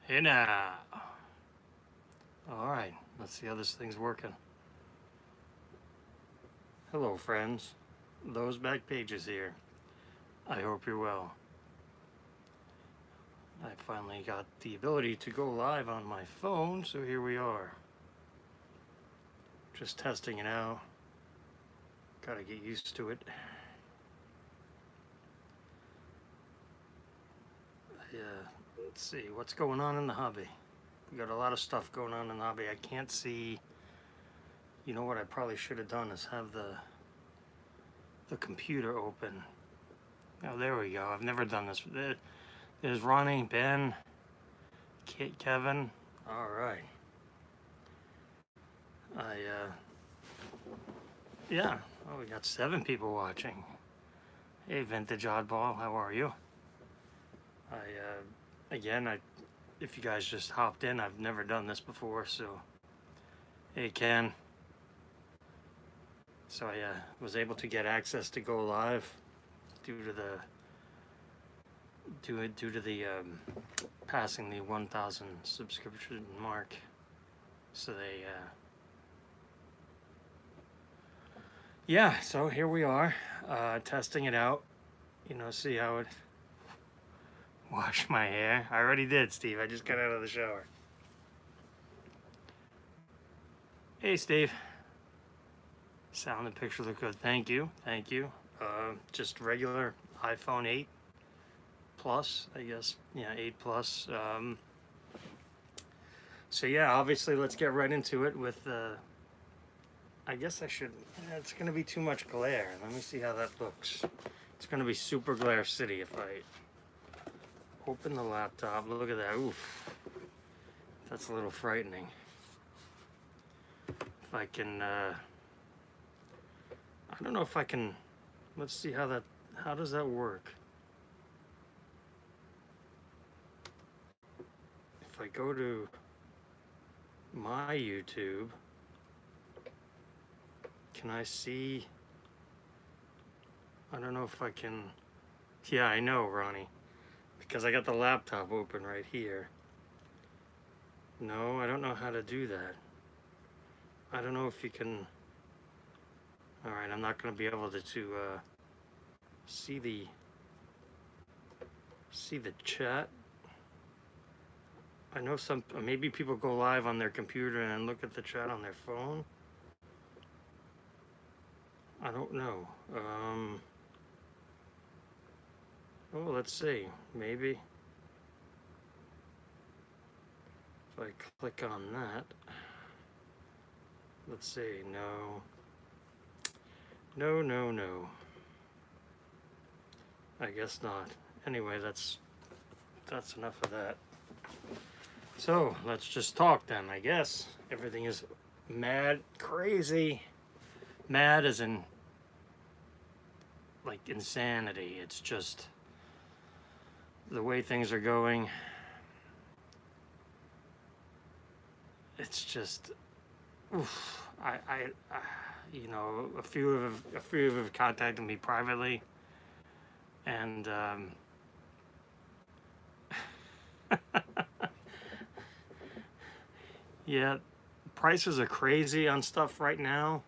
Hey now. All right, let's see how this thing's working. Hello, friends. Those back pages here. I hope you're well. I finally got the ability to go live on my phone, so here we are. Just testing it out. Gotta get used to it. Yeah, let's see what's going on in the hobby. We got a lot of stuff going on in the hobby. I can't see. You know what I probably should have done is have the computer open. Oh, there we go. I've never done this. There's Ronnie, Ben, Kevin. All right. Yeah. Oh, we got 7 people watching. Hey, Vintage Oddball, how are you? Again, if you guys just hopped in, I've never done this before, so. Hey, Ken. So I was able to get access to go live due to the passing the 1,000 subscription mark. So yeah, so here we are, testing it out. You know, see how it. Wash my hair. I already did, Steve. I just got out of the shower. Hey, Steve. Sound and picture look good. Thank you. Thank you. Just regular iPhone 8 Plus, I guess. Yeah, 8 Plus. So yeah, obviously, let's get right into it with. I guess I should. It's going to be too much glare. Let me see how that looks. It's going to be super glare city if I open the laptop. Look at that. Oof. That's a little frightening. If I can. I don't know if I can. Let's see how does that work? If I go to my YouTube, can I see? I don't know if I can. Yeah, I know, Ronnie, because I got the laptop open right here. No, I don't know how to do that. I don't know if you can. All right, I'm not going to be able to see the chat. I know maybe people go live on their computer and look at the chat on their phone. I don't know. Oh, let's see. Maybe if I click on that. Let's see. No. No. I guess not. Anyway, that's enough of that. So let's just talk then, I guess. Everything is mad crazy. Mad as in like insanity. It's just the way things are going. It's just, oof. I you know, a few have contacted me privately, and yeah, prices are crazy on stuff right now.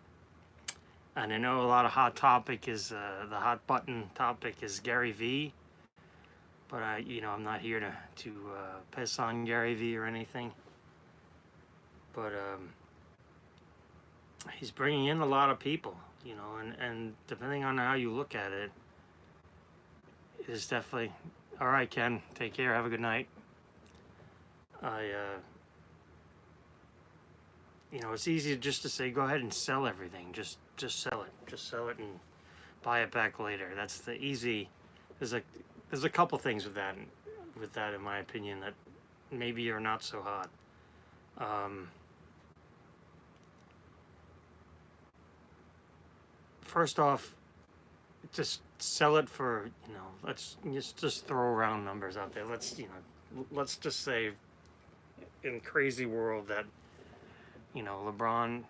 And I know a lot of hot topic is the hot button topic is Gary V. But I'm not here to piss on Gary V or anything. But he's bringing in a lot of people, and depending on how you look at it, it is definitely all right. Ken, take care. Have a good night. It's easy just to say go ahead and sell everything. Just sell it. Just sell it and buy it back later. That's the easy. There's a couple things with that in my opinion that maybe are not so hot. First off, just sell it for, let's just throw around numbers out there. Let's just say in crazy world that, LeBron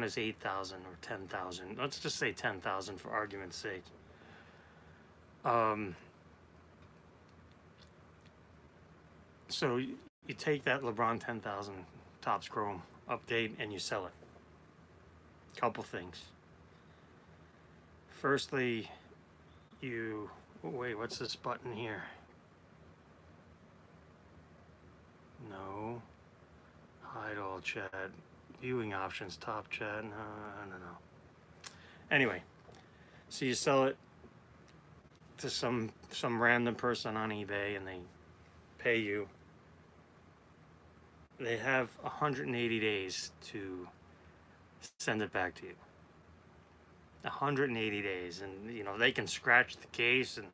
is 8,000 or 10,000. Let's just say 10,000 for argument's sake. So you take that LeBron 10,000 Topps Chrome update and you sell it. Couple things. Firstly, wait, what's this button here? No. Hide all chat. Viewing options, top chat. No. Anyway, so you sell it to some random person on eBay and they pay you. They have 180 days to send it back to you. 180 days, and you know they can scratch the case, and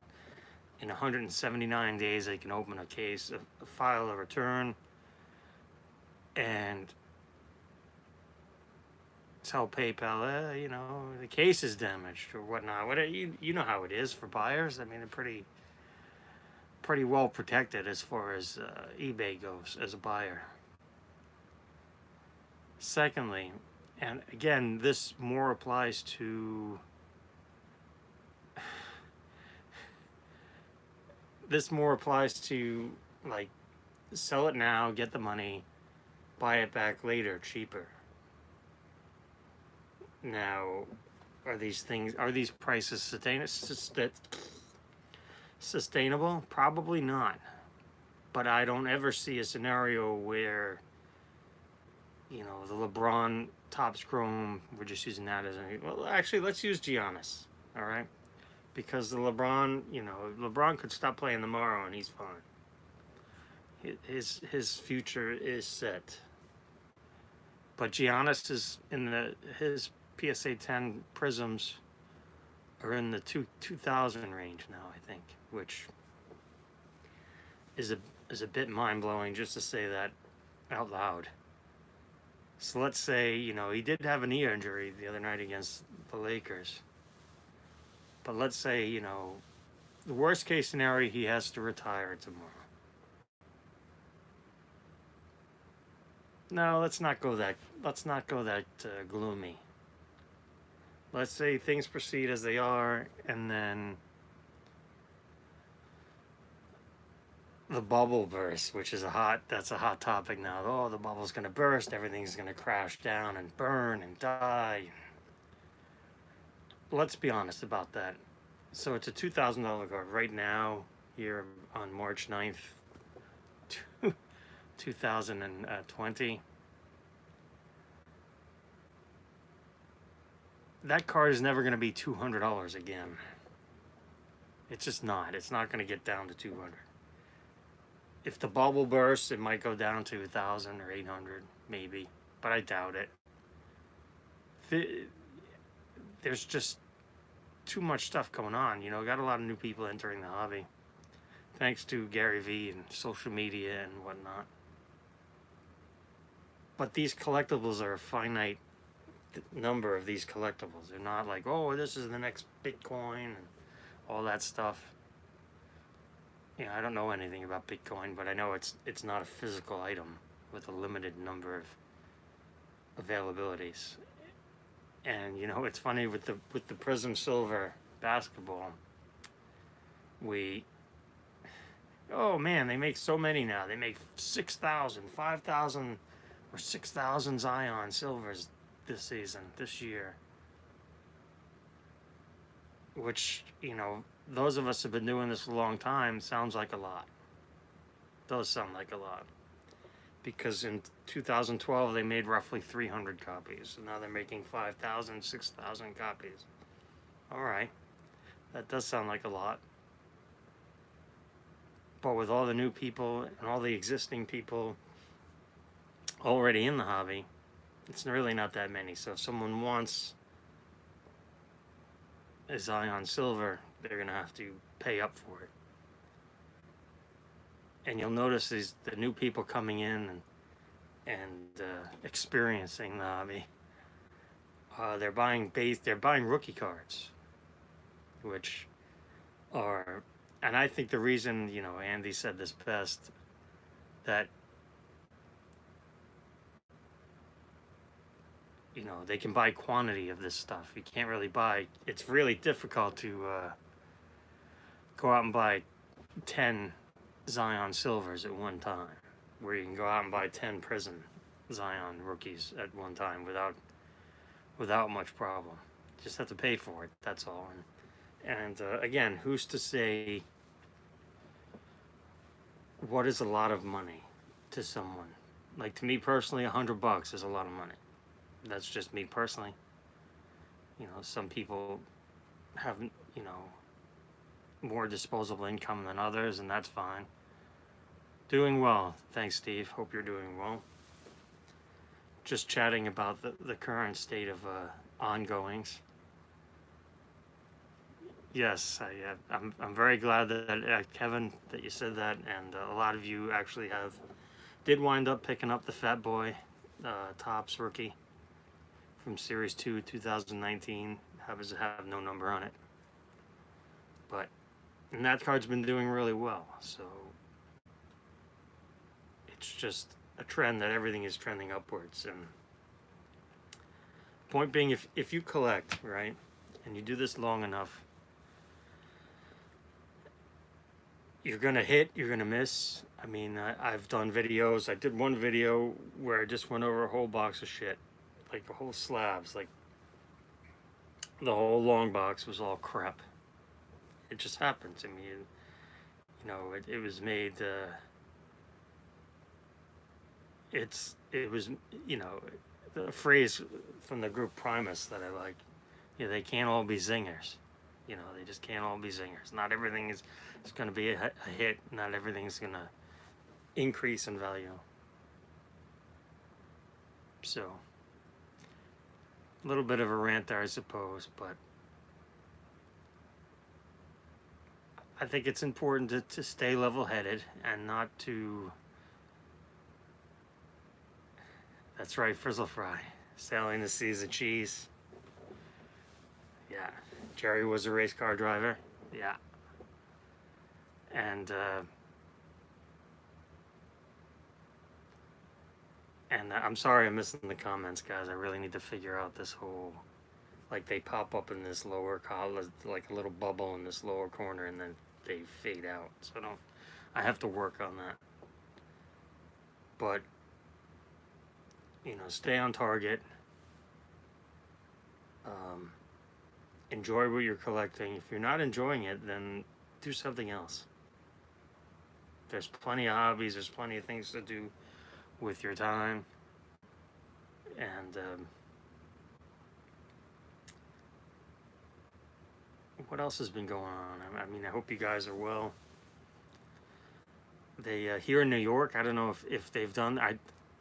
in 179 days they can open a case, file a return, and tell PayPal, you know, the case is damaged or whatnot. You know how it is for buyers. I mean, they're pretty well protected as far as eBay goes as a buyer. Secondly, and again, this more applies to like sell it now, get the money, buy it back later cheaper. Now, are these prices sustainable? Probably not. But I don't ever see a scenario where, you know, the LeBron Topps Chrome, we're just using that as well, actually, let's use Giannis, all right? Because the LeBron could stop playing tomorrow and he's fine. His future is set. But Giannis is his PSA 10 prisms are in the 2,000 range now, I think, which is a bit mind-blowing just to say that out loud. So let's say, you know, he did have a knee injury the other night against the Lakers. But let's say, you know, the worst case scenario, he has to retire tomorrow. No, let's not go that gloomy. Let's say things proceed as they are, and then the bubble bursts, which is that's a hot topic now. Oh, the bubble's going to burst, everything's going to crash down and burn and die. Let's be honest about that. So it's a $2,000 card right now, here on March 9th, 2020. That card is never going to be $200 again. It's just not. It's not going to get down to 200. If the bubble bursts, it might go down to 1,000 or 800, maybe, but I doubt it. There's just too much stuff going on. You know, got a lot of new people entering the hobby, thanks to Gary Vee and social media and whatnot. But these collectibles are a finite number of these collectibles. They're not like, oh, this is the next Bitcoin and all that stuff. You know, I don't know anything about Bitcoin, but I know it's not a physical item with a limited number of availabilities. And you know, it's funny with the Prism Silver basketball. Oh man, they make so many now. They make 6,000, 5,000, or 6,000 Zion Silvers this year. Which, you know, those of us who have been doing this a long time, sounds like a lot. Does sound like a lot. Because in 2012, they made roughly 300 copies. And now they're making 5,000, 6,000 copies. All right. That does sound like a lot. But with all the new people and all the existing people already in the hobby, it's really not that many. So if someone wants a Zion Silver, they're going to have to pay up for it. And you'll notice the new people coming in and experiencing the hobby. They're buying rookie cards, which are, and I think the reason, you know, Andy said this best, that, you know, they can buy quantity of this stuff. You can't really buy, it's really difficult to go out and buy 10 Zion Silvers at one time, where you can go out and buy 10 Prison Zion rookies at one time without much problem. Just have to pay for it. That's all. And again, who's to say what is a lot of money to someone? Like, to me personally, $100 is a lot of money. That's just me personally. You know, some people have, you know, more disposable income than others, and that's fine. Doing well. Thanks, Steve. Hope you're doing well. Just chatting about the current state of ongoings. Yes, I'm very glad that Kevin, that you said that, and a lot of you actually did wind up picking up the Fat Boy Topps rookie from Series 2 2019. Happens to have no number on it, and that card's been doing really well, so it's just a trend that everything is trending upwards. And point being, if you collect, right, and you do this long enough, you're gonna hit, you're gonna miss. I mean, I've done videos. I did one video where I just went over a whole box of shit, like the whole slabs, like the whole long box was all crap. It just happens. I mean, you know, it was made. It was, you know, the phrase from the group Primus that I like. You know, they can't all be zingers. You know, they just can't all be zingers. Not everything is going to be a hit. Not everything's going to increase in value. So, a little bit of a rant there, I suppose, but I think it's important to stay level-headed and not to... That's right, Frizzle Fry. Sailing the seas of cheese. Yeah. Jerry was a race car driver. Yeah. And I'm sorry I'm missing the comments, guys. I really need to figure out this whole... Like, they pop up in this lower column, like a little bubble in this lower corner, and then they fade out. So I have to work on that. But, you know, stay on target. Enjoy what you're collecting. If you're not enjoying it, then do something else. There's plenty of hobbies. There's plenty of things to do with your time. And what else has been going on? I mean, I hope you guys are well. They here in New York, I don't know if they've done...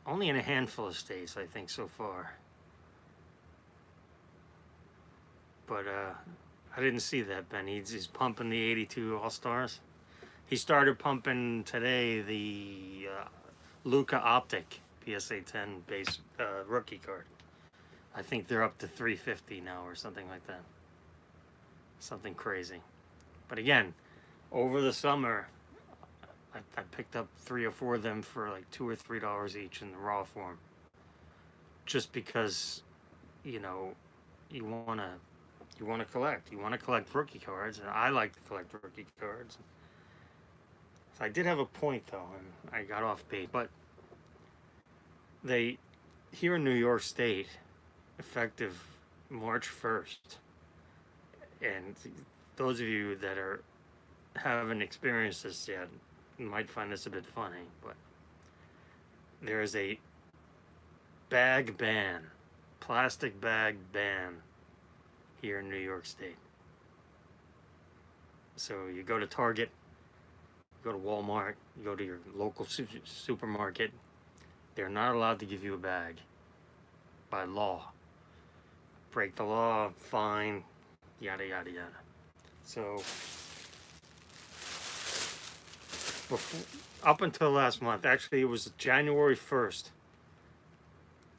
only in a handful of states, I think, so far. But I didn't see that, Ben. He's pumping the 82 All-Stars. He started pumping today the Luka Optic PSA 10 base rookie card. I think they're up to 350 now or something like that. Something crazy. But again, over the summer, I picked up 3 or 4 of them for like $2 or $3 each in the raw form. Just because, you know, you want to collect. You want to collect rookie cards, and I like to collect rookie cards. So I did have a point, though, and I got off bait. But they, here in New York State, effective March 1st, and those of you that haven't experienced this yet might find this a bit funny, but there is a bag ban, plastic bag ban here in New York State. So you go to Target, you go to Walmart, you go to your local supermarket, they're not allowed to give you a bag by law. Break the law, fine, yada, yada, yada. So, up until last month, actually it was January 1st,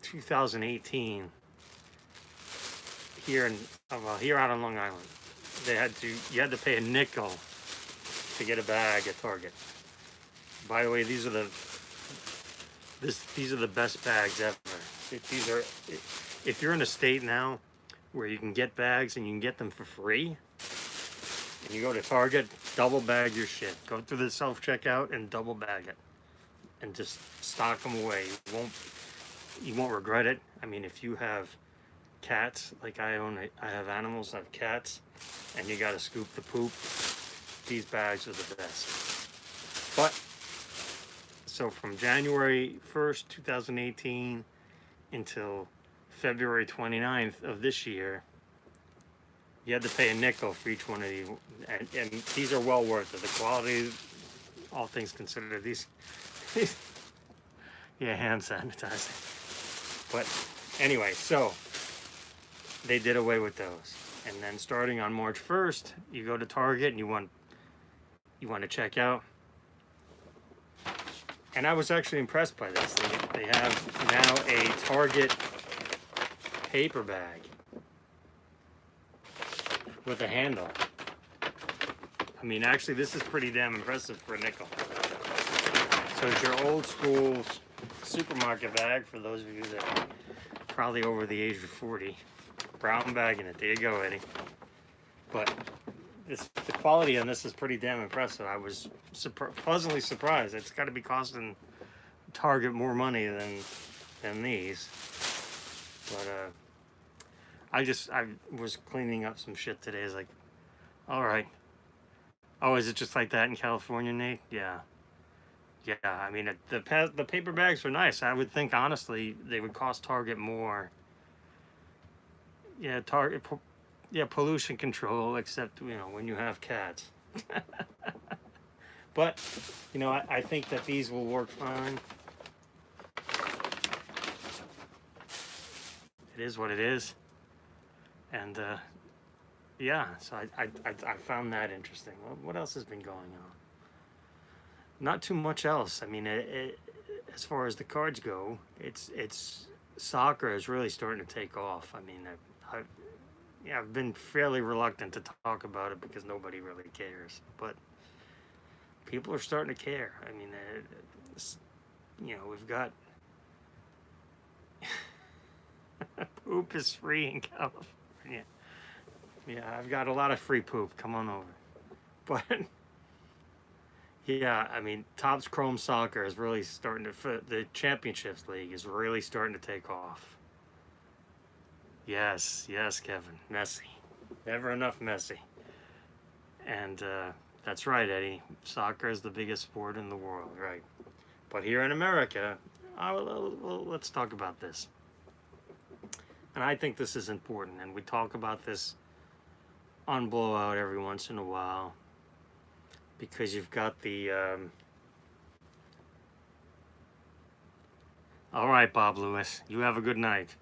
2018, here out on Long Island, you had to pay a nickel to get a bag at Target. By the way, these are the best bags ever. If you're in a state now where you can get bags and you can get them for free, and you go to Target, double bag your shit. Go through the self checkout and double bag it, and just stock them away. You won't regret it. I mean, if you have cats like I own, I have animals. I have cats, and you got to scoop the poop. These bags are the best. But so from January 1st, 2018 until February 29th of this year, you had to pay a nickel for each one of these, and these are well worth it. The quality, all things considered, these yeah, hand sanitizer. But anyway, so they did away with those, and then starting on March 1st, you go to Target and you want to check out. And I was actually impressed by this. They have now a Target paper bag with a handle. I mean, actually, this is pretty damn impressive for a nickel. So it's your old school supermarket bag for those of you that are probably over the age of 40. Brown bag in it. There you go, Eddie. But the quality on this is pretty damn impressive. I was pleasantly surprised. It's got to be costing Target more money than these. But I was cleaning up some shit today. It's like, all right. Oh, is it just like that in California, Nate? Yeah. Yeah, I mean, the paper bags are nice. I would think, honestly, they would cost Target more. Yeah, Target... Yeah, pollution control, except, when you have cats. But, I think that these will work fine. It is what it is. And, yeah, so I found that interesting. What else has been going on? Not too much else. I mean, as far as the cards go, it's soccer is really starting to take off. I mean, I've been fairly reluctant to talk about it because nobody really cares, but people are starting to care. I mean, we've got poop is free in California. Yeah, I've got a lot of free poop. Come on over. But yeah, I mean, Topps Chrome Soccer is really starting the Championships League is really starting to take off. Yes, Kevin. Messi. Never enough Messi. And that's right, Eddie. Soccer is the biggest sport in the world, right? But here in America, let's talk about this. And I think this is important. And we talk about this on Blowout every once in a while. Because you've got the... All right, Bob Lewis. You have a good night.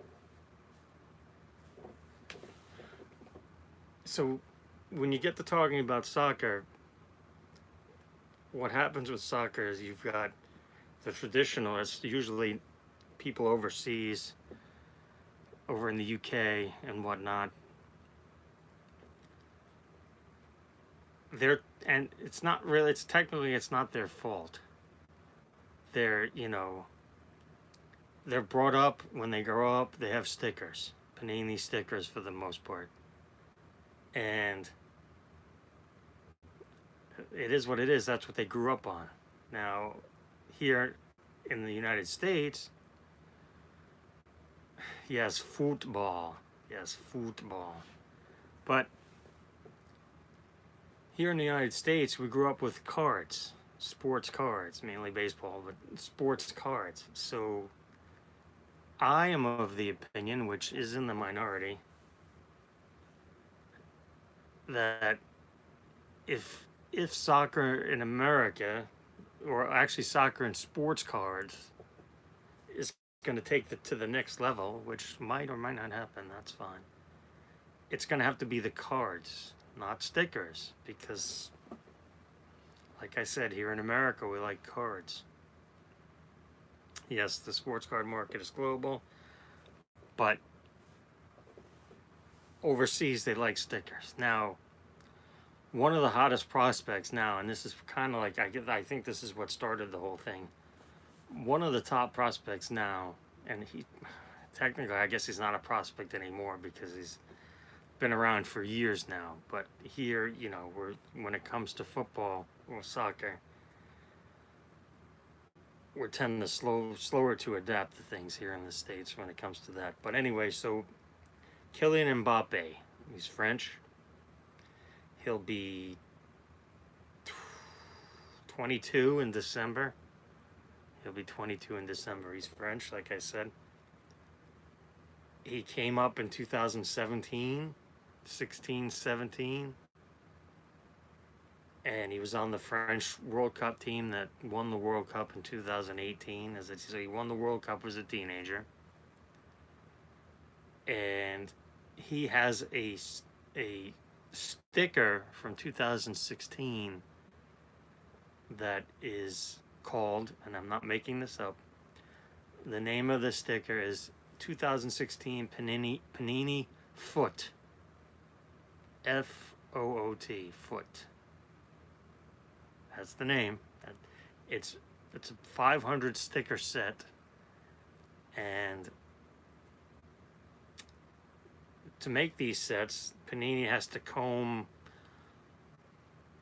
So, when you get to talking about soccer, what happens with soccer is you've got the traditionalists, usually people overseas, over in the UK and whatnot. And it's not really, it's not their fault. They're brought up, when they grow up, they have stickers, Panini stickers for the most part. And it is what it is. That's what they grew up on. Now, here in the United States, yes, football. Yes, football. But here in the United States, we grew up with cards, sports cards, mainly baseball, but sports cards. So I am of the opinion, which is in the minority, that if soccer in America, or actually soccer and sports cards, is going to take it to the next level, which might or might not happen, that's fine. It's going to have to be the cards, not stickers, because, like I said, here in America, we like cards. Yes, the sports card market is global, but overseas, they like stickers. Now, one of the hottest prospects now, and this is kind of like, I think this is what started the whole thing. One of the top prospects now, and he, technically, I guess he's not a prospect anymore because he's been around for years now. But here, you know, when it comes to football or soccer, we're tending to slower to adapt to things here in the States when it comes to that. But anyway, so Kylian Mbappe, he's French. He'll be 22 in December. He'll be 22 in December. He's French, like I said. He came up in 2017, 16, 17. And he was on the French World Cup team that won the World Cup in 2018. So he won the World Cup as a teenager. And he has a sticker from 2016 that is called, and I'm not making this up, the name of the sticker is 2016 Panini Foot. F-O-O-T, Foot. That's the name. It's a 500 sticker set, and to make these sets, Panini has to comb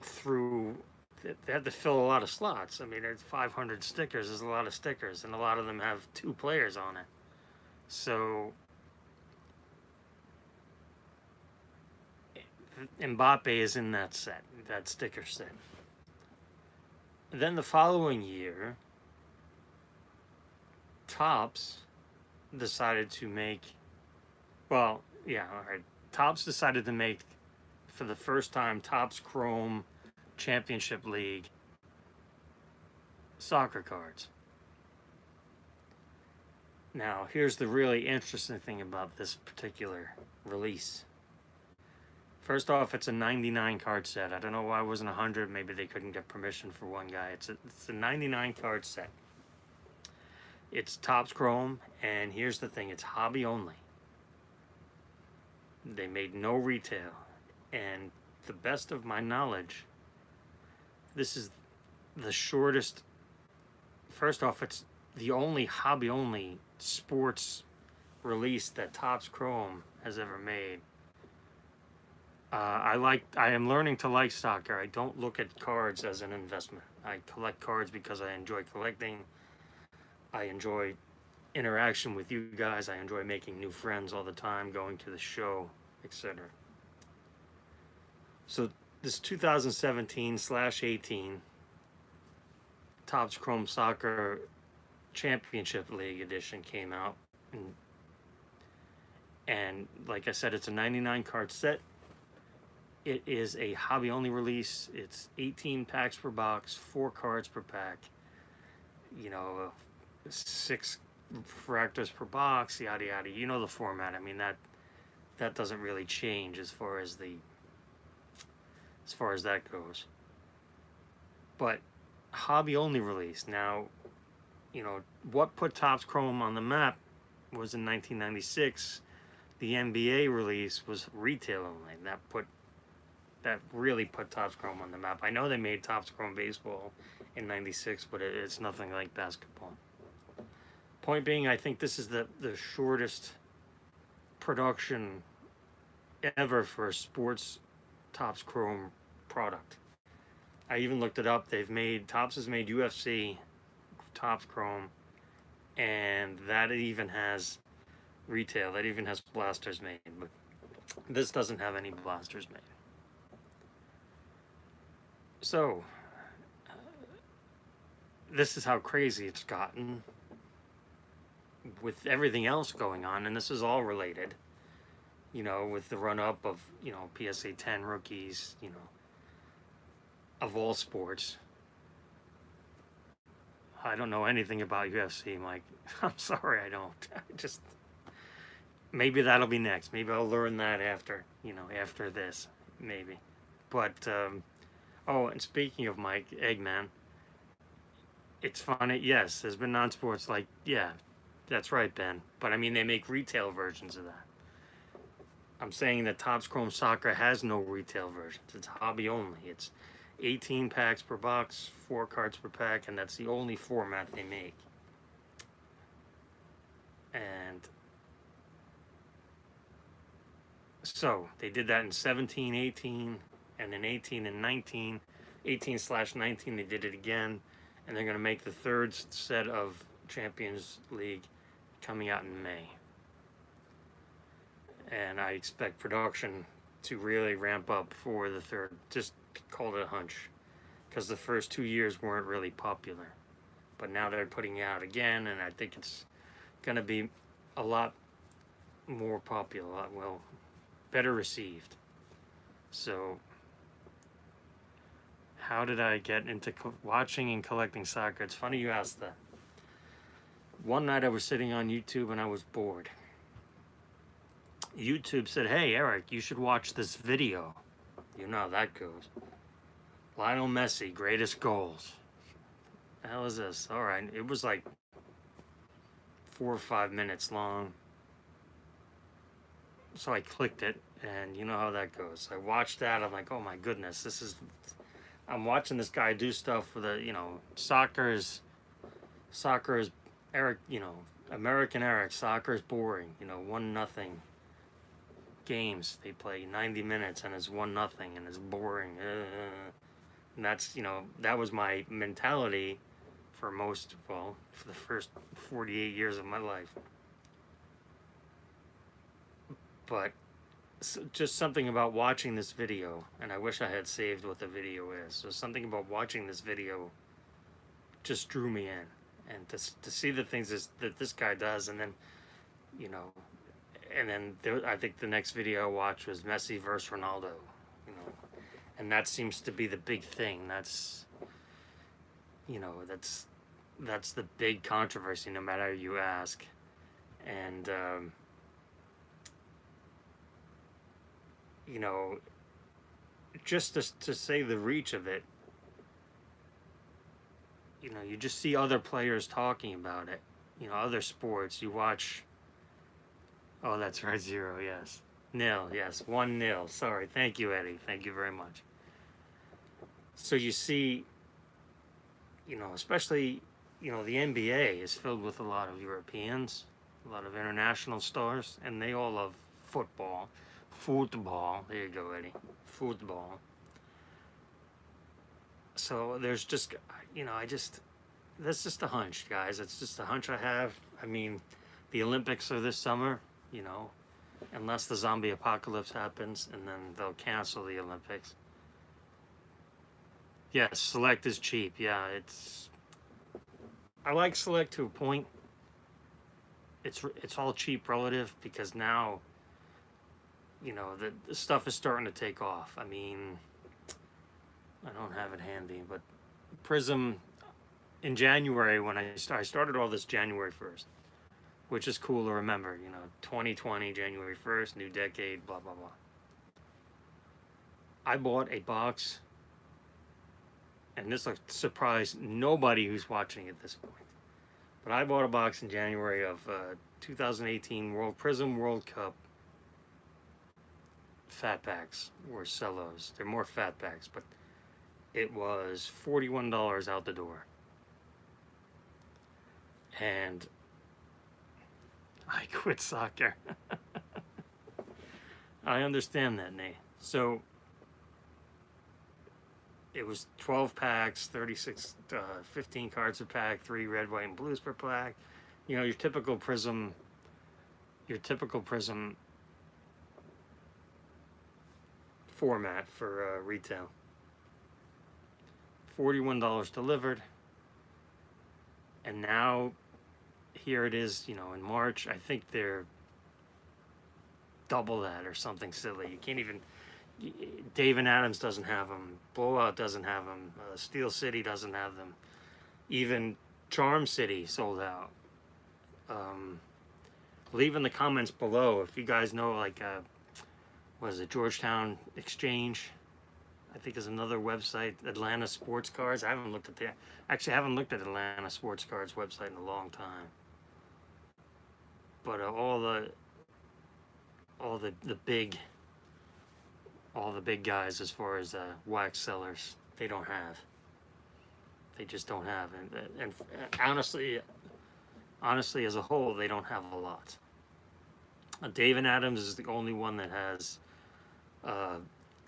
through. They have to fill a lot of slots. I mean, it's 500 stickers. There's a lot of stickers, and a lot of them have 2 players on it. So Mbappe is in that set, that sticker set. Then the following year, Topps decided to make, Topps decided to make, for the first time, Topps Chrome Championship League soccer cards. Now, here's the really interesting thing about this particular release. First off, it's a 99 card set. I don't know why it wasn't 100. Maybe they couldn't get permission for one guy. It's a 99 card set. It's Topps Chrome, and here's the thing. It's hobby only. They made no retail. And the best of my knowledge, this is the shortest. First off, it's the only hobby only sports release that Topps Chrome has ever made. I am learning to like soccer. I don't look at cards as an investment. I collect cards because I enjoy collecting. I enjoy interaction with you guys. I enjoy making new friends all the time, going to the show, etc. So this 2017/18 Topps Chrome Soccer Championship League edition came out. And like I said, it's a 99 card set. It is a hobby only release. It's 18 packs per box, 4 cards per pack. You know, 6 fractors per box, yada yada. You know the format. I mean, that doesn't really change as far as that goes. But hobby only release. Now, you know, what put Topps Chrome on the map was in 1996. The NBA release was retail only. That really put Topps Chrome on the map. I know they made Topps Chrome Baseball in 96, but it's nothing like basketball. Point being, I think this is the shortest production ever for a sports Topps Chrome product. I even looked it up. Topps has made UFC, Topps Chrome, and that even has retail. That even has blasters made, but this doesn't have any blasters made. So, this is how crazy it's gotten with everything else going on, and this is all related, you know, with the run-up of, you know, PSA 10 rookies, you know, of all sports. I don't know anything about UFC, Mike. I'm sorry, I don't. Maybe that'll be next. Maybe I'll learn that after this, maybe. But, oh, and speaking of Mike, Eggman, it's funny. Yes, there's been non-sports like, yeah, that's right, Ben. But, I mean, they make retail versions of that. I'm saying that Topps Chrome Soccer has no retail versions. It's hobby only. It's 18 packs per box, 4 cards per pack, and that's the only format they make. And So they did that in 17, 18, and then 18 and 19. 18/19, they did it again, and they're going to make the third set of Champions League coming out in May. And I expect production to really ramp up for the third. Just call it a hunch, because the first 2 years weren't really popular, but now they're putting it out again, and I think it's going to be a lot more popular, well, better received. So how did I get into watching and collecting soccer? It's funny you asked that. One night I was sitting on YouTube and I was bored. YouTube said, "Hey Eric, you should watch this video." You know how that goes. Lionel Messi, greatest goals. The hell is this? All right, it was like 4 or 5 minutes long. So I clicked it, and you know how that goes. I watched that. I'm like, oh my goodness, I'm watching this guy do stuff with soccer is Eric, American Eric. Soccer is boring. 1-0 games. They play 90 minutes and it's 1-0 and it's boring. And that's, that was my mentality for the first 48 years of my life. But just something about watching this video, and I wish I had saved what the video is. So something about watching this video just drew me in, and to see the things that this guy does, and then, I think the next video I watched was Messi versus Ronaldo, and that seems to be the big thing. That's the big controversy, no matter who you ask, and just to say the reach of it, you just see other players talking about it, other sports. You watch, oh, that's right, 0, yes. 0, yes, 1-0. Sorry, thank you, Eddie. Thank you very much. So you see, especially, the NBA is filled with a lot of Europeans, a lot of international stars, and they all love football. Football. There you go, Eddie. Football. So there's just, that's just a hunch, guys. It's just a hunch I have. I mean, the Olympics are this summer, unless the zombie apocalypse happens, and then they'll cancel the Olympics. Yes, Select is cheap. Yeah, I like Select to a point. It's all cheap relative, because now, the stuff is starting to take off. I mean, I don't have it handy, but Prism in January, when I started all this January 1st, which is cool to remember, 2020, January 1st, new decade, blah, blah, blah. I bought a box, and this will surprise nobody who's watching at this point, but I bought a box in January of 2018 Prism World Cup fat packs, or cellos. They're more fat packs, but it was $41 out the door. And I quit soccer. I understand that, Nate. So it was 12 packs, 36, 15 cards a pack, 3 red, white, and blues per pack. Your typical Prism format for retail. $41 delivered, and now here it is, in March. I think they're double that or something silly. You can't even, Dave and Adams doesn't have them, Blowout doesn't have them, Steel City doesn't have them, even Charm City sold out. Leave in the comments below if you guys know, like, what is it, Georgetown Exchange, I think, is another website. Atlanta Sports Cards. I haven't looked at Atlanta Sports Cards website in a long time. But all the big guys, as far as wax sellers, they just don't have, and honestly, as a whole, they don't have a lot. Dave and Adams is the only one that has uh,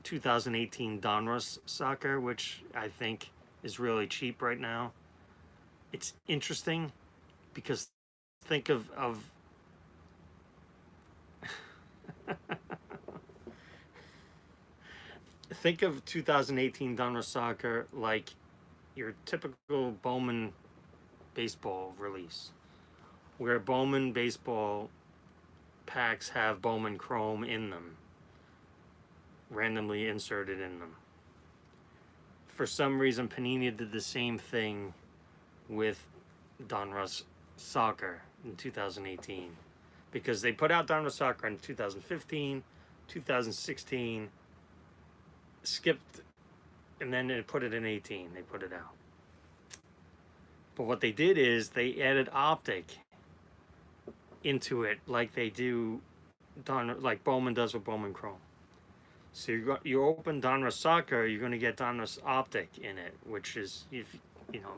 2018 Donruss soccer, which I think is really cheap right now. It's interesting because think of think of 2018 Donruss soccer like your typical Bowman baseball release, where Bowman baseball packs have Bowman Chrome in them, randomly inserted in them. For some reason, Panini did the same thing with Donruss Soccer in 2018, because they put out Donruss Soccer in 2015, 2016, skipped, and then they put it in 18. They put it out. But what they did is they added optic into it, like they do, like Bowman does with Bowman Chrome. So you open Donruss Soccer, you're going to get Donruss Optic in it, which is, if you know,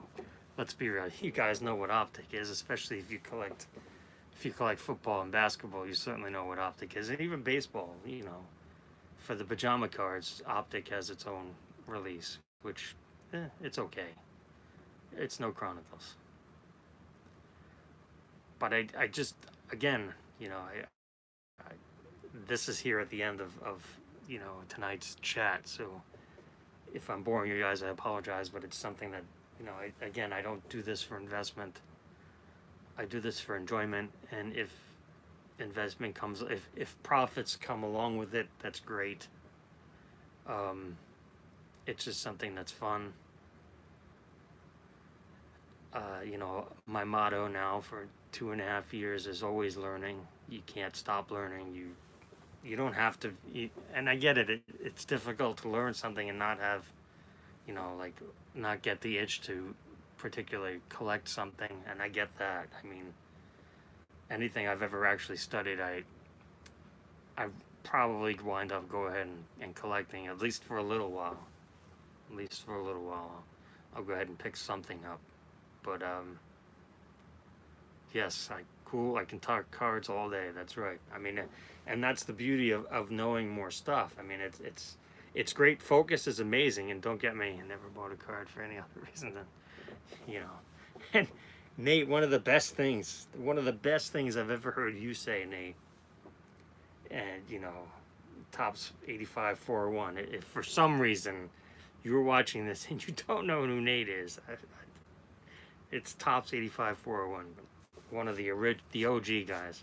let's be real, you guys know what Optic is, especially if you collect football and basketball. You certainly know what Optic is, and even baseball. You know, for the pajama cards, Optic has its own release, which it's okay. It's no Chronicles, but I just, again, you know, I this is here at the end of you know, tonight's chat. So if I'm boring you guys, I apologize, but it's something that, you know, again, I don't do this for investment. I do this for enjoyment, and if investment comes, if profits come along with it, that's great. It's just something that's fun. You know, my motto now for 2.5 years is always learning. You can't stop learning. You don't have to, and I get it, it's difficult to learn something and not have, you know, like, not get the itch to particularly collect something, and I get that. I mean, anything I've ever actually studied, I probably wind up go ahead and collecting, at least for a little while. At least for a little while. I'll go ahead and pick something up. But, yes, cool, I can talk cards all day, that's right. I mean, and that's the beauty of knowing more stuff. I mean, it's great. Focus is amazing, and don't get me, I never bought a card for any other reason than, you know. And Nate, one of the best things I've ever heard you say, Nate, and, you know, Topps 85 401, if for some reason you're watching this and you don't know who Nate is, it's Topps 85 401, one of the OG guys.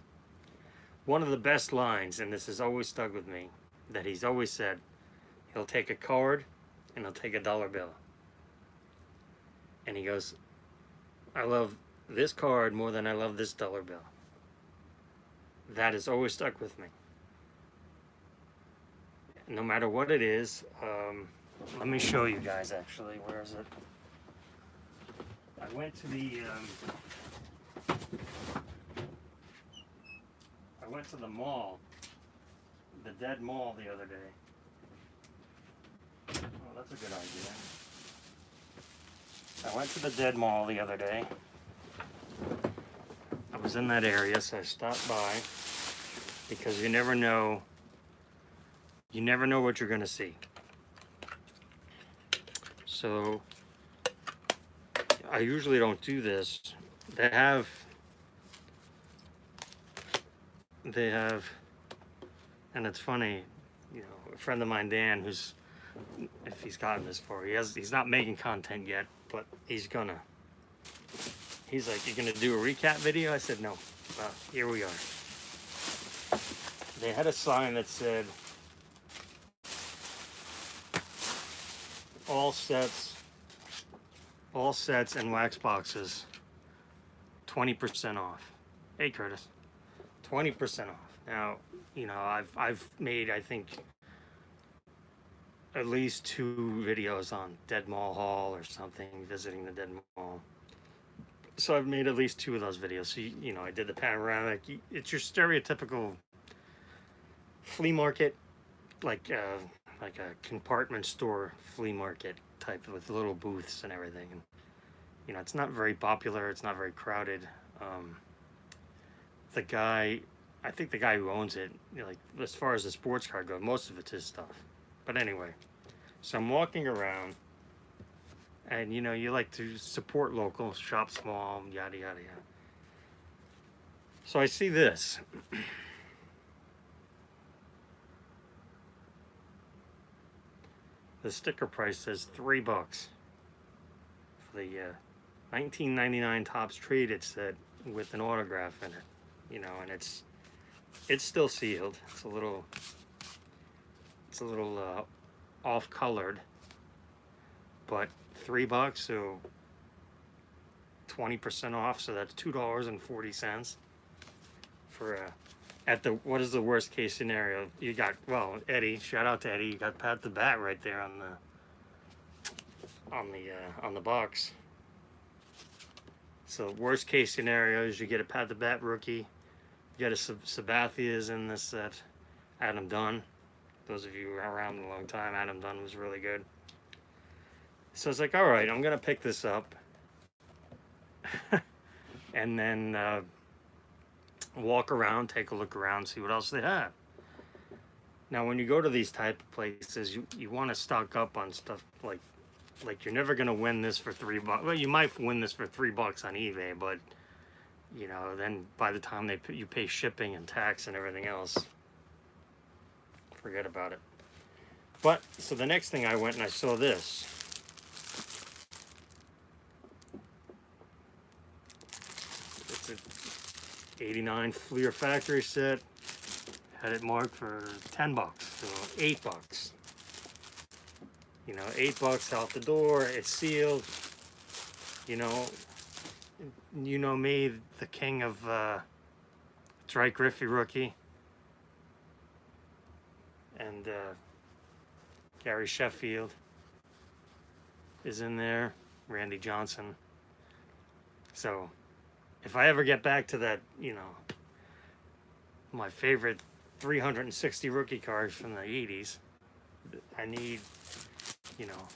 One of the best lines, and this has always stuck with me, that he's always said, he'll take a card and he'll take a dollar bill. And he goes, I love this card more than I love this dollar bill. That has always stuck with me. No matter what it is, let me show you guys actually. Where is it? I went to the mall, the Dead Mall, the other day. Oh, that's a good idea. I went to the Dead Mall the other day. I was in that area, so I stopped by, because you never know what you're going to see. So I usually don't do this. They have, and it's funny, you know, a friend of mine, Dan, who's, if he's gotten this far, he's not making content yet, but he's like, you're gonna do a recap video? I said, no. Well, here we are. They had a sign that said, all sets and wax boxes, 20% off. Hey, Curtis, 20% off. Now, you know, I've made, I think, at least 2 videos on Dead Mall Hall or something, visiting the Dead Mall. So I've made at least 2 of those videos. So, you know, I did the panoramic. It's your stereotypical flea market, like a compartment store flea market type, with little booths and everything. And, you know, it's not very popular. It's not very crowded. The guy I think the guy who owns it, you know, like as far as the sports car goes, most of it's his stuff. But anyway, so I'm walking around, and you know, you like to support local, shop small, yada yada yada. So I see this. The sticker price says $3 for the 1999 Topps trade. It said with an autograph in it, you know, and it's still sealed. It's a little off colored, but $3, so 20% off. So that's $2.40 for at the, what is the worst case scenario? You got, well, Eddie, shout out to Eddie, you got Pat the Bat right there on the box. So worst case scenario is you get a Pat the Bat rookie, you get a Sabathia's in this set, Adam Dunn. Those of you who are around a long time, Adam Dunn was really good. So it's like, all right, I'm gonna pick this up, and then walk around, take a look around, see what else they have. Now, when you go to these type of places, you want to stock up on stuff like you're never gonna win this for $3. Well, you might win this for $3 on eBay, but you know, then by the time you pay shipping and tax and everything else, forget about it. But so the next thing I went and I saw this. It's a '89 Fleer factory set. Had it marked for $10, so $8. You know, $8 out the door. It's sealed. You know me, the king of Dwight Griffey rookie, and Gary Sheffield is in there. Randy Johnson. So, if I ever get back to that, you know, my favorite 360 rookie cards from the 80s, I need, you know,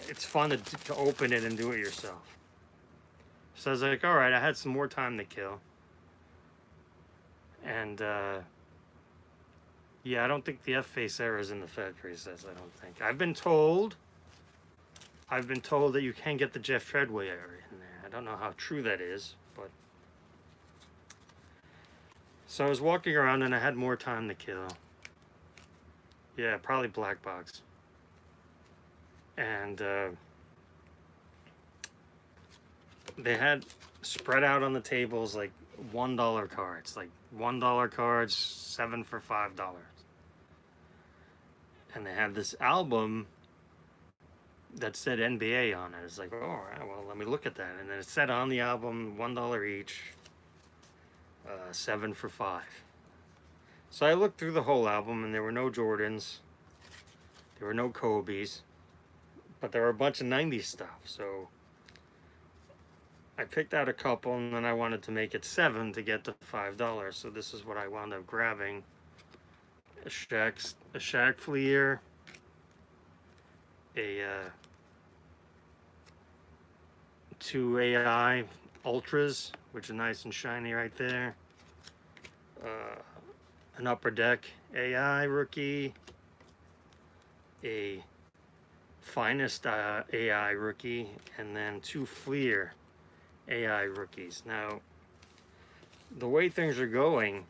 it's fun to open it and do it yourself. So I was like, all right, I had some more time to kill. And, yeah, I don't think the F-face error is in the factory sets, I don't think. I've been told that you can get the Jeff Treadway error in there. I don't know how true that is, but... So I was walking around and I had more time to kill. Yeah, probably black box. And they had spread out on the tables like $1 cards, like $1 cards, 7 for $5. And they had this album that said NBA on it. It's like, oh, all right, well, let me look at that. And then it said on the album, $1 each, 7 for $5. So I looked through the whole album, and there were no Jordans, there were no Kobe's, but there were a bunch of 90s stuff. So I picked out a couple, and then I wanted to make it 7 to get to $5. So this is what I wound up grabbing: a Shaq Fleer, a 2 AI Ultras, which are nice and shiny right there. An Upper Deck AI rookie, a Finest AI rookie, and then 2 Fleer AI rookies. Now, the way things are going,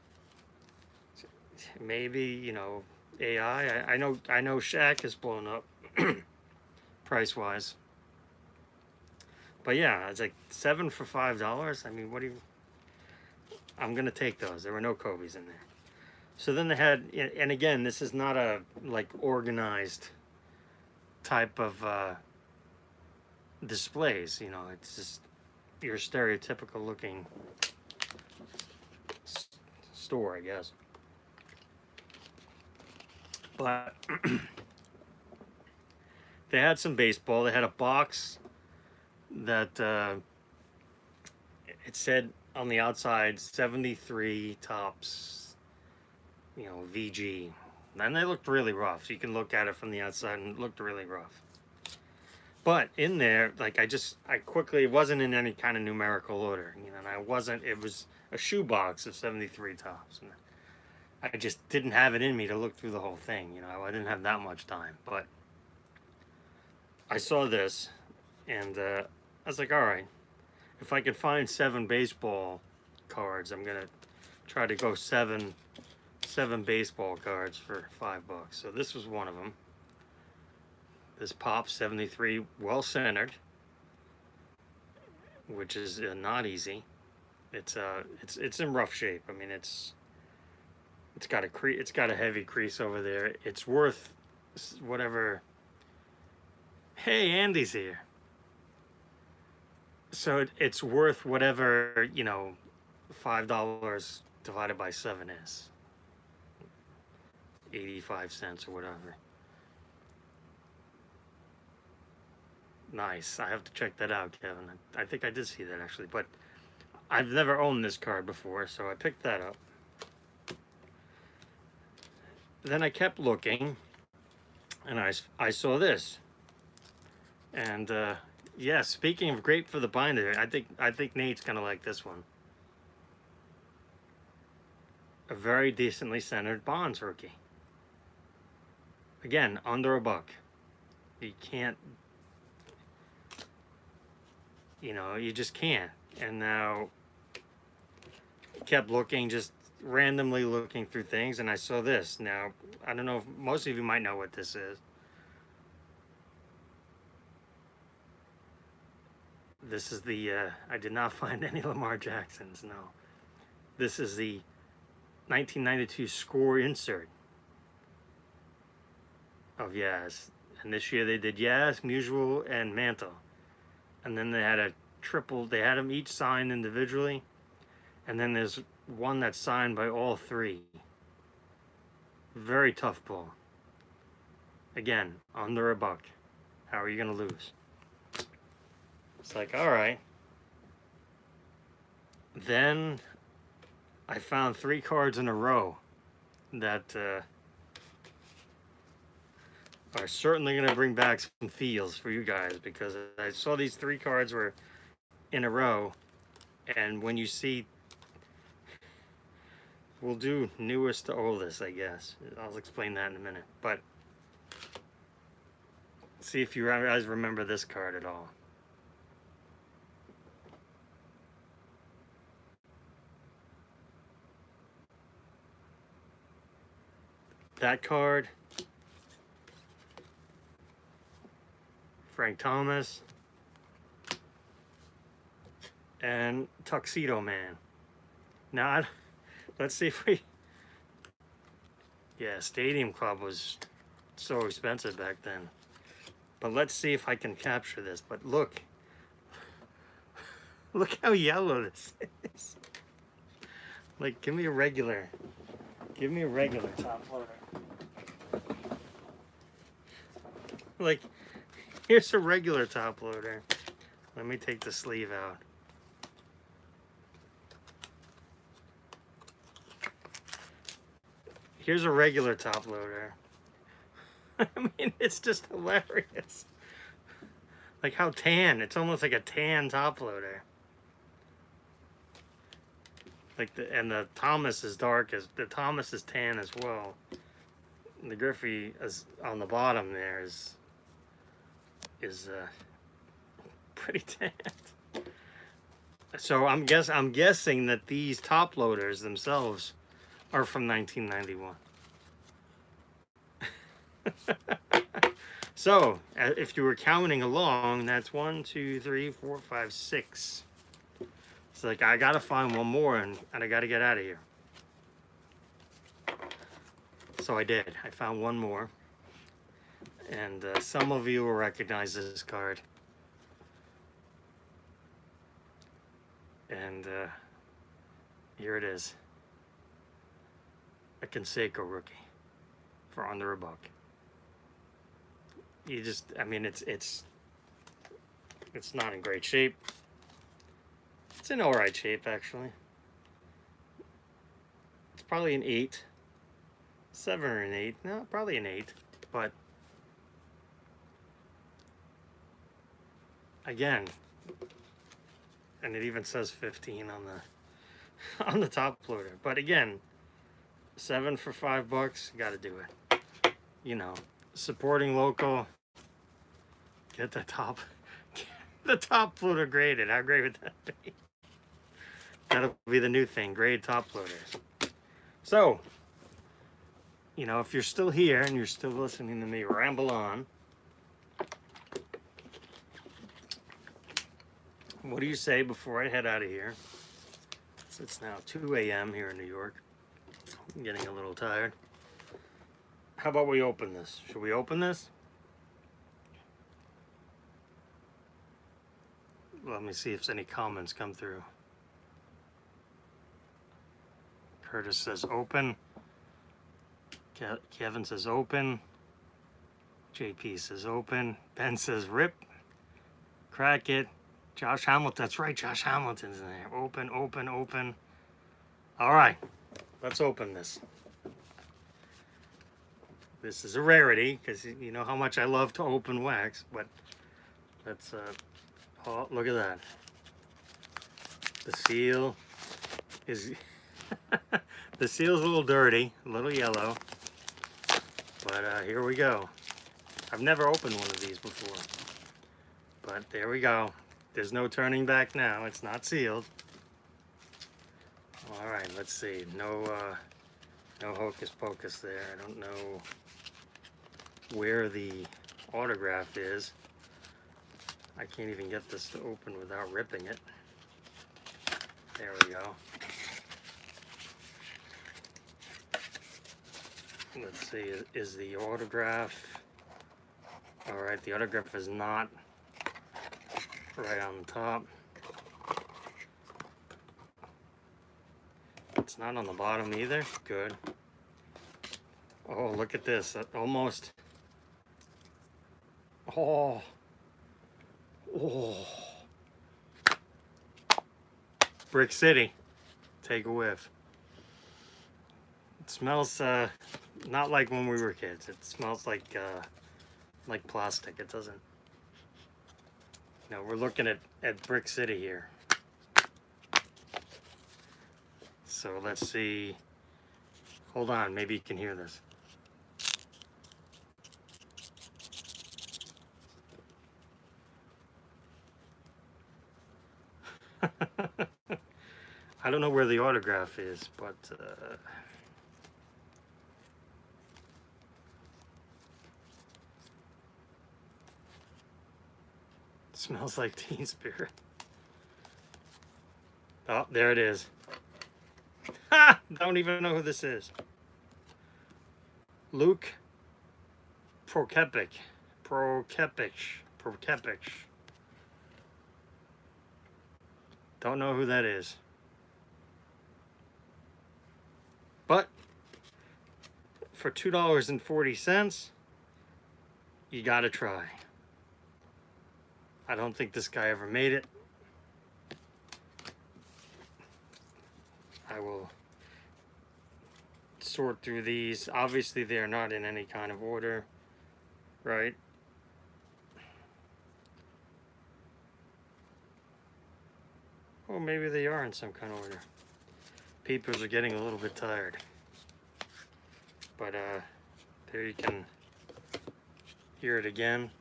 maybe, you know, AI. I know Shaq has blown up price wise. But yeah, it's like 7 for $5. I mean, what do you... I'm gonna take those. There were no Kobe's in there. So then they had, and again, this is not a like organized type of displays. You know, it's just your stereotypical looking store, I guess. But they had some baseball. They had a box that it said on the outside 73 Topps, you know, VG, and they looked really rough. You can look at it from the outside and it looked really rough. But in there, like I quickly, it wasn't in any kind of numerical order, you know, and it was a shoebox of 73 Topps. And I just didn't have it in me to look through the whole thing. You know, I didn't have that much time. But I saw this, and I was like, all right, if I can find 7 baseball cards, I'm gonna try to go seven baseball cards for $5. So this was one of them. This Pop 73, well centered, which is not easy. It's in rough shape. I mean, it's got a heavy crease over there. It's worth whatever. Hey, Andy's here. So it's worth whatever, you know, $5 divided by 7 is. 85 cents or whatever. Nice. I have to check that out, Kevin. I think I did see that actually, but I've never owned this card before, so I picked that up. Then I kept looking, and I saw this. And yeah, speaking of great for the binder, I think Nate's gonna like this one. A very decently centered Bonds rookie. Again, under $1. You can't, you know, you just can't. And now kept looking, just randomly looking through things, and I saw this. Now, I don't know if most of you might know what this is. This is the, I did not find any Lamar Jacksons, no. This is the 1992 score insert of Yaz. And this year they did Yaz, Musial, and Mantle. And then they had a triple, they had them each signed individually. And then there's one that's signed by all 3. Very tough pull. Again, under $1. How are you going to lose? It's like, all right. Then I found 3 cards in a row that are certainly going to bring back some feels for you guys, because I saw these 3 cards were in a row, and when you see, we'll do newest to oldest, I guess. I'll explain that in a minute, but see if you guys remember this card at all. That card, Frank Thomas, and Tuxedo Man. Now, let's see if we, yeah, Stadium Club was so expensive back then. But let's see if I can capture this. But look how yellow this is. Like, give me a regular top loader. Like, here's a regular top loader. Let me take the sleeve out. Here's a regular top loader. I mean, it's just hilarious. Like how tan, it's almost like a tan top loader. Like and the Thomas is dark, as the Thomas is tan as well. And the Griffey is on the bottom there is pretty tanned. So I'm guessing that these top loaders themselves are from 1991. So if you were counting along, that's 1, 2, 3, 4, 5, 6. It's like I gotta find one more, and I gotta get out of here. So I did. I found one more, and some of you will recognize this card. And here it is, a Canseco rookie for under $1. You just, I mean, it's not in great shape. It's in all right shape, actually. It's probably an 8, 7 or an 8. No, probably an 8. But again, and it even says 15 on the top loader. But again, 7 for $5. Got to do it. You know, supporting local. Get the top, get the top floater graded. How great would that be? That'll be the new thing, grade top floaters. So, you know, if you're still here and you're still listening to me ramble on, what do you say before I head out of here? So it's now 2 a.m. here in New York. I'm getting a little tired. How about we open this? Should we open this? Let me see if any comments come through. Curtis says open. Kevin says open. JP says open. Ben says rip. Crack it. Josh Hamilton. That's right, Josh Hamilton's in there. Open, open, open. All right. Let's open this. This is a rarity because you know how much I love to open wax, but let's oh, look at that. The seal is the seal's a little dirty, a little yellow, but here we go. I've never opened one of these before, but there we go. There's no turning back now. It's not sealed. All right, let's see. No hocus pocus there. I don't know where the autograph is. I can't even get this to open without ripping it. There we go. Let's see, is the autograph... Alright, the autograph is not right on the top. It's not on the bottom either. Good. Oh, look at this. Almost... Oh. Oh. Brick City. Take a whiff. It smells not like when we were kids. It smells like plastic. It doesn't. No, we're looking at Brick City here. So let's see. Hold on, maybe you can hear this. I don't know where the autograph is, but it smells like Teen Spirit. Oh, there it is. Ha! Don't even know who this is. Luke Prokepich. Don't know who that is. But for $2.40, you gotta try. I don't think this guy ever made it. I will sort through these. Obviously, they are not in any kind of order, right? Well, maybe they are in some kind of order. Peepers are getting a little bit tired. But there you can hear it again.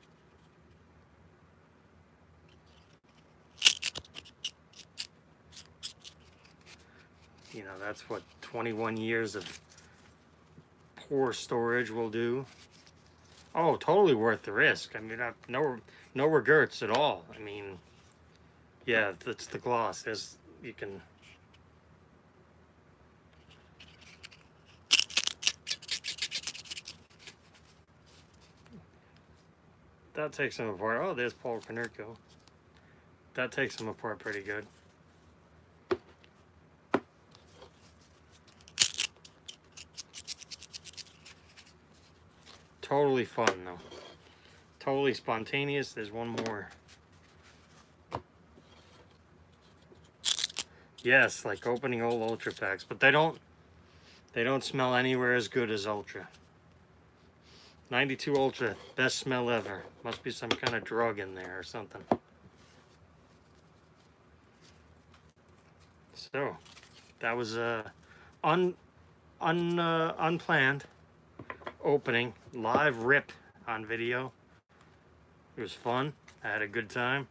You know, that's what 21 years of poor storage will do. Oh, totally worth the risk. I mean, no regrets at all. I mean, yeah, that's the gloss. There's, you can... That takes them apart. Oh, there's Paul Konerko. That takes them apart pretty good. Totally fun, though. Totally spontaneous. There's one more. Yes, like opening old Ultra packs, but they don't smell anywhere as good as Ultra. 92 Ultra, best smell ever. Must be some kind of drug in there or something. So, that was unplanned opening, live rip on video. It was fun. I had a good time.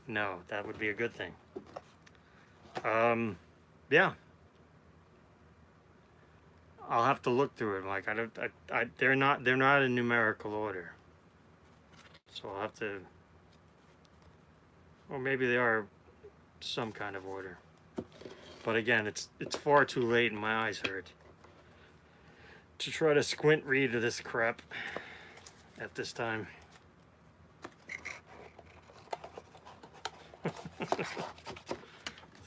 No, that would be a good thing. Yeah. I'll have to look through it. Like they're not in numerical order. So I'll have to, or maybe they are some kind of order. But again, it's far too late and my eyes hurt to try to squint read this crap at this time.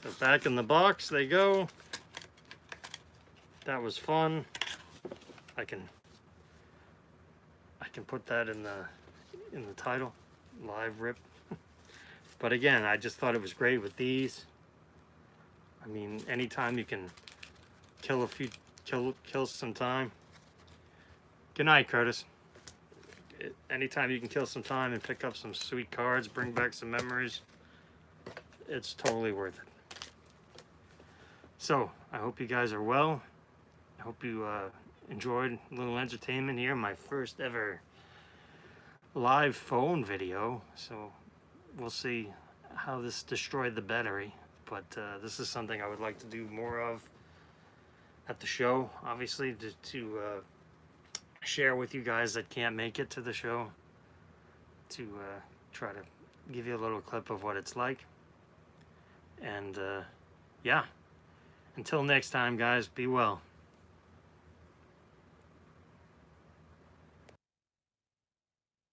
So back in the box they go. That was fun. I can put that in the title, live rip. But again, I just thought it was great with these. I mean, anytime you can kill some time. Good night, Curtis. Anytime you can kill some time and pick up some sweet cards, bring back some memories, it's totally worth it. So, I hope you guys are well. I hope you enjoyed a little entertainment here. My first ever live phone video. So, we'll see how this destroyed the battery. But this is something I would like to do more of at the show, obviously, to share with you guys that can't make it to the show, to try to give you a little clip of what it's like. And yeah, until next time, guys, be well.